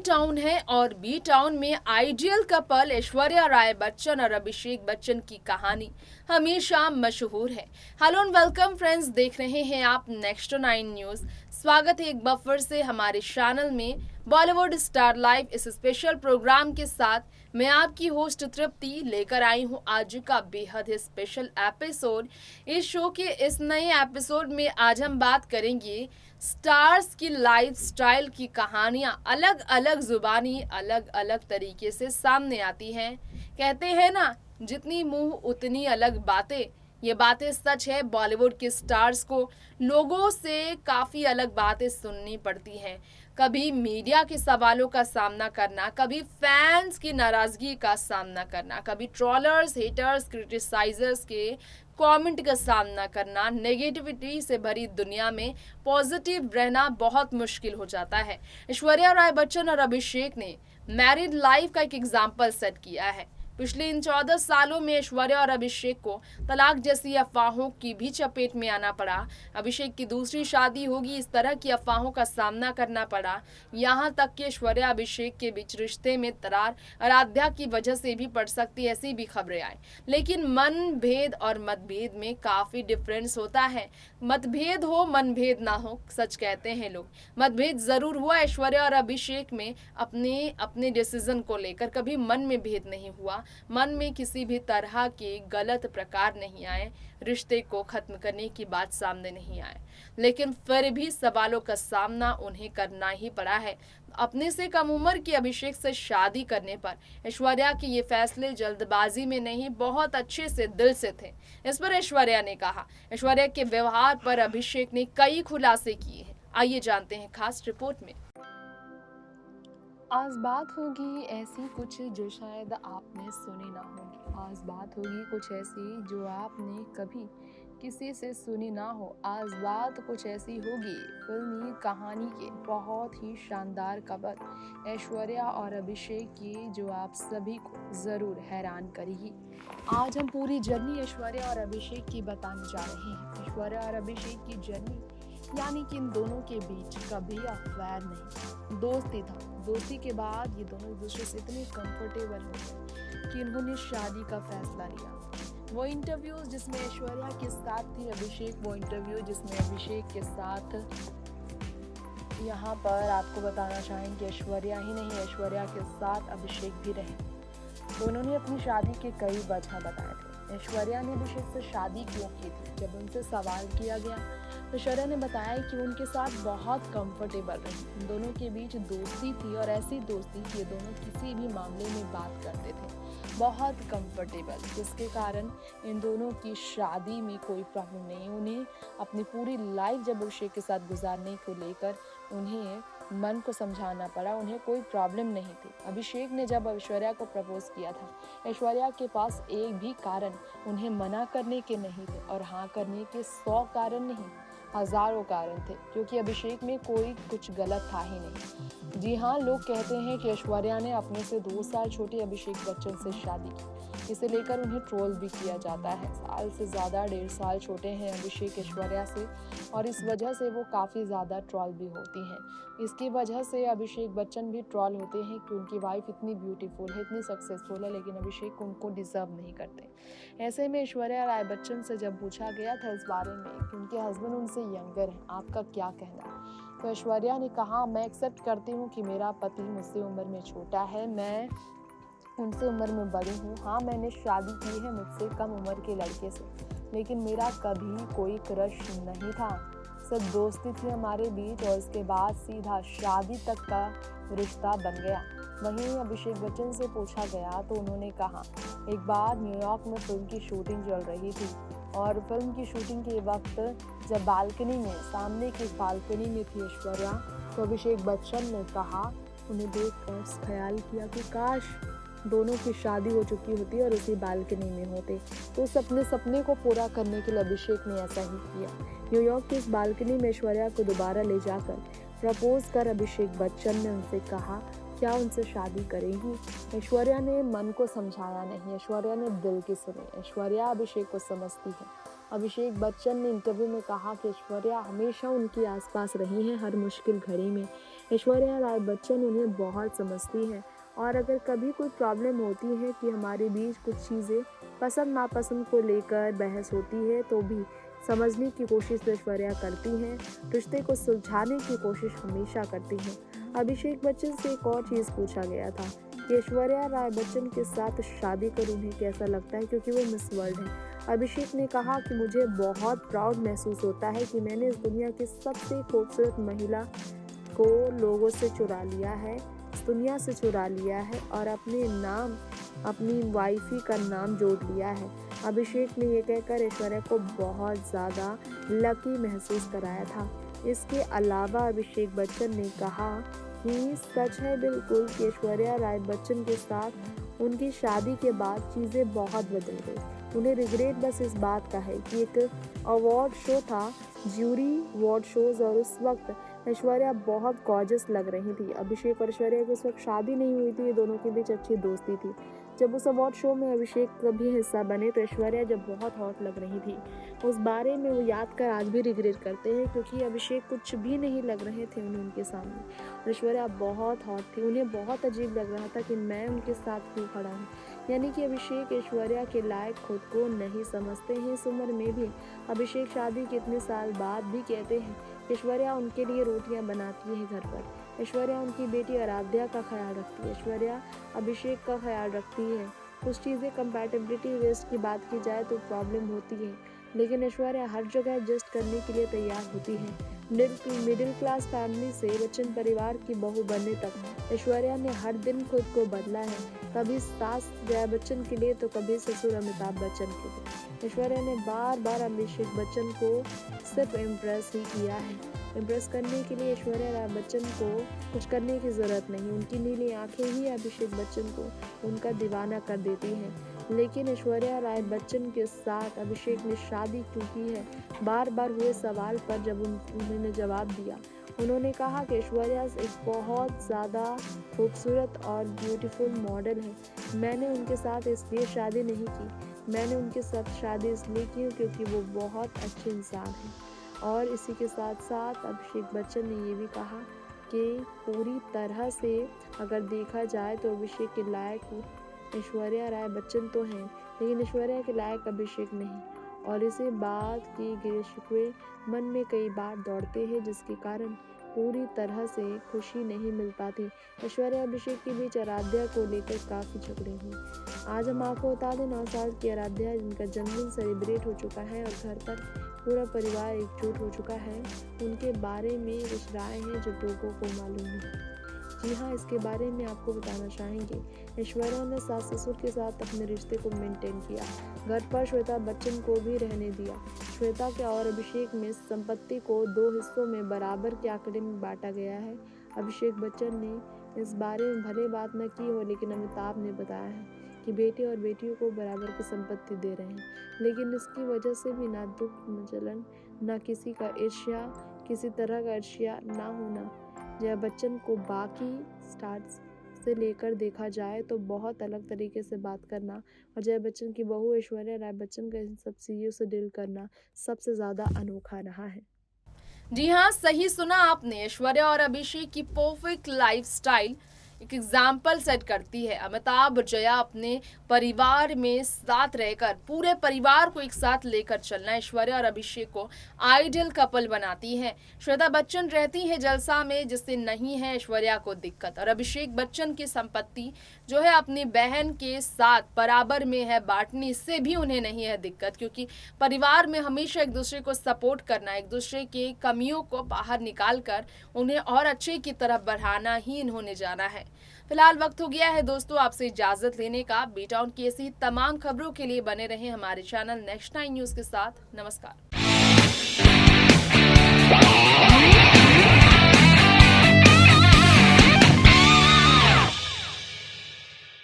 Town है और B town में आइडियल कपल ऐश्वर्या राय बच्चन और अभिषेक बच्चन की कहानी हमेशा मशहूर है। हेलो एंड वेलकम फ्रेंड्स, देख रहे हैं आप नेक्स्ट 9 न्यूज। स्वागत है एक बार फिर से हमारे चैनल में बॉलीवुड स्टार लाइव इस स्पेशल प्रोग्राम के साथ। मैं आपकी होस्ट तृप्ति लेकर आई हूँ आज का बेहद ही स्पेशल एपिसोड। इस शो के इस नए एपिसोड में आज हम बात करेंगे स्टार्स की लाइफस्टाइल की कहानियां अलग अलग जुबानी अलग अलग तरीके से सामने आती हैं। कहते हैं ना, जितनी मुंह उतनी अलग बातें। ये बातें सच है। बॉलीवुड के स्टार्स को लोगों से काफ़ी अलग बातें सुननी पड़ती हैं। कभी मीडिया के सवालों का सामना करना, कभी फैंस की नाराज़गी का सामना करना, कभी ट्रोलर्स, हेटर्स, क्रिटिसाइजर्स के कमेंट का सामना करना। नेगेटिविटी से भरी दुनिया में पॉजिटिव रहना बहुत मुश्किल हो जाता है। ऐश्वर्या राय बच्चन और अभिषेक ने मैरिड लाइफ का एक एग्जाम्पल सेट किया है। पिछले इन 14 सालों में ऐश्वर्या और अभिषेक को तलाक जैसी अफवाहों की भी चपेट में आना पड़ा। अभिषेक की दूसरी शादी होगी, इस तरह की अफवाहों का सामना करना पड़ा। यहाँ तक कि ऐश्वर्या अभिषेक के बीच रिश्ते में दरार आराध्या की वजह से भी पड़ सकती, ऐसी भी खबरें आई। लेकिन मनभेद और मतभेद में काफी डिफरेंस होता है। मतभेद हो मनभेद ना हो, सच कहते हैं लोग। मतभेद जरूर हुआ ऐश्वर्या और अभिषेक में अपने अपने डिसीजन को लेकर, कभी मन में भेद नहीं हुआ। मन में किसी भी तरह के गलत प्रकार नहीं आए, रिश्ते को खत्म करने की बात सामने नहीं आए। लेकिन फिर भी सवालों का सामना उन्हें करना ही पड़ा है। अपने से कम उम्र के अभिषेक से शादी करने पर ऐश्वर्या के ये फैसले जल्दबाजी में नहीं, बहुत अच्छे से दिल से थे। इस पर ऐश्वर्या ने कहा। ऐश्वर्या के व्यवहार पर अभिषेक ने कई खुलासे किए हैं। आइए जानते हैं खास रिपोर्ट में। आज बात होगी ऐसी कुछ जो शायद आपने सुनी ना होगी। आज बात होगी कुछ ऐसी जो आपने कभी किसी से सुनी ना हो। आज बात कुछ ऐसी होगी फिल्मी कहानी के बहुत ही शानदार कवर ऐश्वर्या और अभिषेक की, जो आप सभी को ज़रूर हैरान करेगी। आज हम पूरी जर्नी ऐश्वर्या और अभिषेक की बताने जा रहे हैं। ऐश्वर्या और अभिषेक की जर्नी यानी कि इन दोनों के बीच कभी अफेयर नहीं, दोस्ती था। दोस्ती के बाद ये दोनों एक दूसरे से इतने कंफर्टेबल हो गए कि इन्होंने शादी का फैसला लिया। वो इंटरव्यूज जिसमें ऐश्वर्या के साथ थी अभिषेक, वो इंटरव्यू जिसमें अभिषेक के साथ, यहाँ पर आपको बताना चाहेंगे ऐश्वर्या ही नहीं, ऐश्वर्या के साथ अभिषेक भी रहे। तो उन्होंने अपनी शादी के कई वजह बताए थे। ऐश्वर्या ने अभिषेक से शादी क्यों की थी, जब उनसे सवाल किया गया तो ऐश्वर्या ने बताया कि उनके साथ बहुत कंफर्टेबल रही। इन दोनों के बीच दोस्ती थी और ऐसी दोस्ती कि ये दोनों किसी भी मामले में बात करते थे, बहुत कंफर्टेबल, जिसके कारण इन दोनों की शादी में कोई प्रॉब्लम नहीं। उन्हें अपनी पूरी लाइफ जब अभिषेक के साथ गुजारने को लेकर उन्हें मन को समझाना पड़ा, उन्हें कोई प्रॉब्लम नहीं थी। अभिषेक ने जब ऐश्वर्या को प्रपोज किया था, ऐश्वर्या के पास एक भी कारण उन्हें मना करने के नहीं थे, और हाँ करने के 100 कारण नहीं, हजारों कारण थे, क्योंकि अभिषेक में कोई कुछ गलत था ही नहीं। जी हाँ, लोग कहते हैं कि ऐश्वर्या ने अपने से 2 साल छोटे अभिषेक बच्चन से शादी की। इसे लेकर उन्हें ट्रोल भी किया जाता है। साल से ज़्यादा 1.5 साल छोटे हैं अभिषेक ऐश्वर्या से, और इस वजह से वो काफ़ी ज़्यादा ट्रोल भी होती हैं। इसकी वजह से अभिषेक बच्चन भी ट्रोल होते हैं कि उनकी वाइफ इतनी ब्यूटीफुल है, इतनी सक्सेसफुल है, लेकिन अभिषेक उनको डिजर्व नहीं करते। ऐसे में ऐश्वर्या राय बच्चन से जब पूछा गया था इस बारे में कि उनके हस्बैंड उनसे यंगर हैं, आपका क्या कहना है, तो ऐश्वर्या ने कहा, मैं एक्सेप्ट करती हूँ कि मेरा पति मुझसे उम्र में छोटा है, मैं उनसे उम्र में बड़ी हूँ। हाँ, मैंने शादी की है मुझसे कम उम्र के लड़के से, लेकिन मेरा कभी कोई क्रश नहीं था, सिर्फ दोस्ती थी हमारे बीच, और इसके बाद सीधा शादी तक का रिश्ता बन गया। वहीं अभिषेक बच्चन से पूछा गया तो उन्होंने कहा, एक बार न्यूयॉर्क में फिल्म की शूटिंग चल रही थी, और फिल्म की शूटिंग के वक्त जब बालकनी में, सामने की बालकनी में थी ऐश्वर्या, तो अभिषेक बच्चन ने कहा, उन्हें देखकर ख्याल किया कि काश दोनों की शादी हो चुकी होती और उसी बालकनी में होते। तो उस अपने सपने को पूरा करने के लिए अभिषेक ने ऐसा ही किया। न्यूयॉर्क की इस बालकनी में ऐश्वर्या को दोबारा ले जाकर प्रपोज कर अभिषेक बच्चन ने उनसे कहा, क्या उनसे शादी करेंगी। ऐश्वर्या ने मन को समझाया नहीं, ऐश्वर्या ने दिल की सुनी। ऐश्वर्या अभिषेक को समझती है। अभिषेक बच्चन ने इंटरव्यू में कहा कि ऐश्वर्या हमेशा उनके आसपास रही हैं हर मुश्किल घड़ी में। ऐश्वर्या राय बच्चन उन्हें बहुत समझती हैं और अगर कभी कोई प्रॉब्लम होती है कि हमारे बीच कुछ चीज़ें पसंद नापसंद को लेकर बहस होती है तो भी समझने की कोशिश ऐश्वर्या करती हैं, रिश्ते को सुलझाने की कोशिश हमेशा करती हैं। अभिषेक बच्चन से एक और चीज़ पूछा गया था कि ऐश्वर्या राय बच्चन के साथ शादी कर उन्हें कैसा लगता है क्योंकि वो मिस वर्ल्ड है। अभिषेक ने कहा कि मुझे बहुत प्राउड महसूस होता है कि मैंने इस दुनिया की सबसे खूबसूरत महिला को लोगों से चुरा लिया है, इस दुनिया से चुरा लिया है और अपने नाम अपनी वाइफी का नाम जोड़ लिया है। अभिषेक ने ये कहकर ऐश्वर्या को बहुत ज़्यादा लकी महसूस कराया था। इसके अलावा अभिषेक बच्चन ने कहा कि सच है बिल्कुल कि ऐश्वर्या राय बच्चन के साथ उनकी शादी के बाद चीज़ें बहुत बदल गई। उन्हें रिग्रेट बस इस बात का है कि एक अवार्ड शो था, ज्यूरी अवार्ड शोज, और उस वक्त ऐश्वर्या बहुत गॉर्जस लग रही थी। अभिषेक और ऐश्वर्या की उस वक्त शादी नहीं हुई थी, ये दोनों के बीच अच्छी दोस्ती थी। जब उस अवार्ड शो में अभिषेक कभी हिस्सा बने तो ऐश्वर्या जब बहुत हॉट लग रही थी, उस बारे में वो याद कर आज भी रिग्रेट करते हैं क्योंकि अभिषेक कुछ भी नहीं लग रहे थे उन्हें उनके सामने। ऐश्वर्या बहुत हॉट थी, उन्हें बहुत अजीब लग रहा था कि मैं उनके साथ क्यों खड़ा हूँ। यानी कि अभिषेक ऐश्वर्या के लायक खुद को नहीं समझते हैं। इस उम्र में भी अभिषेक शादी के इतने साल बाद भी कहते हैं ऐश्वर्या उनके लिए रोटियां बनाती है घर पर। ऐश्वर्या उनकी बेटी आराध्या का ख्याल रखती है। ऐश्वर्या अभिषेक का ख्याल रखती है। कुछ चीज़ें कंपैटिबिलिटी वेस्ट की बात की जाए तो प्रॉब्लम होती है, लेकिन ऐश्वर्या हर जगह एडजस्ट करने के लिए तैयार होती है। मिडिल क्लास फैमिली से बच्चन परिवार की बहू बनने तक ऐश्वर्या ने हर दिन खुद को बदला है, कभी सास जया बच्चन के लिए तो कभी ससुर अमिताभ बच्चन के लिए। ऐश्वर्या ने बार बार अभिषेक बच्चन को सिर्फ इम्प्रेस ही किया है। इम्प्रेस करने के लिए ऐश्वर्या राय बच्चन को कुछ करने की ज़रूरत नहीं, उनकी नीली आंखें ही अभिषेक बच्चन को उनका दीवाना कर देती हैं। लेकिन ऐश्वर्या राय बच्चन के साथ अभिषेक ने शादी क्यों की है, बार बार हुए सवाल पर जब उन्होंने जवाब दिया, उन्होंने कहा कि ऐश्वर्या एक बहुत ज़्यादा खूबसूरत और ब्यूटीफुल मॉडल है। मैंने उनके साथ इसलिए शादी नहीं की, मैंने उनके साथ शादी इसलिए की क्योंकि वो बहुत अच्छे इंसान हैं। और इसी के साथ साथ अभिषेक बच्चन ने ये भी कहा कि पूरी तरह से अगर देखा जाए तो अभिषेक के लायक ऐश्वर्या राय बच्चन तो हैं, लेकिन ऐश्वर्या के लायक अभिषेक नहीं। और इसी बात की गिले शिकवे मन में कई बार दौड़ते हैं, जिसके कारण पूरी तरह से खुशी नहीं मिल पाती। ऐश्वर्या अभिषेक के बीच आराध्या को लेकर काफ़ी झगड़े हुए। आज हम आपको बता दें 9 साल की आराध्या जिनका जन्मदिन सेलिब्रेट हो चुका है और घर पर पूरा परिवार एकजुट हो चुका है, उनके बारे में कुछ राय हैं जो लोगों को मालूम है। जी हाँ, इसके बारे में आपको बताना चाहेंगे। ऐश्वर्या ने सास ससुर के साथ अपने रिश्ते को मेंटेन किया, घर पर श्वेता बच्चन को भी रहने दिया। श्वेता के और अभिषेक में संपत्ति को 2 हिस्सों में बराबर के आंकड़े में बांटा गया है। अभिषेक बच्चन ने इस बारे में भले बात न की हो, लेकिन अमिताभ ने बताया है कि बेटे और बेटियों को बराबर की संपत्ति दे रहे हैं, लेकिन इसकी वजह से भी ना दुख न जलन न किसी का ईर्ष्या, किसी तरह का ईर्ष्या ना होना। जया बच्चन को बाकी स्टार्स से लेकर देखा जाए तो बहुत अलग तरीके से बात करना और जया बच्चन की बहू ऐश्वर्या राय बच्चन का इन सब चीज़ों से डील करना सबसे ज़्यादा अनोखा रहा है। जी हाँ, सही सुना आपने। ऐश्वर्या और अभिषेक की परफेक्ट लाइफस्टाइल एक एग्जाम्पल सेट करती है। अमिताभ और जया अपने परिवार में साथ रहकर पूरे परिवार को एक साथ लेकर चलना ऐश्वर्या और अभिषेक को आइडियल कपल बनाती हैं। श्वेता बच्चन रहती है जलसा में, जिससे नहीं है ऐश्वर्या को दिक्कत, और अभिषेक बच्चन की संपत्ति जो है अपनी बहन के साथ बराबर में है बांटनी, इससे भी उन्हें नहीं है दिक्कत, क्योंकि परिवार में हमेशा एक दूसरे को सपोर्ट करना, एक दूसरे के कमियों को बाहर निकाल कर उन्हें और अच्छे की तरफ बढ़ाना ही इन्होंने जाना है। फिलहाल वक्त हो गया है दोस्तों आपसे इजाजत लेने का। बी टाउन की ऐसी तमाम खबरों के लिए बने रहें हमारे चैनल नेक्स्ट 9 न्यूज के साथ। नमस्कार।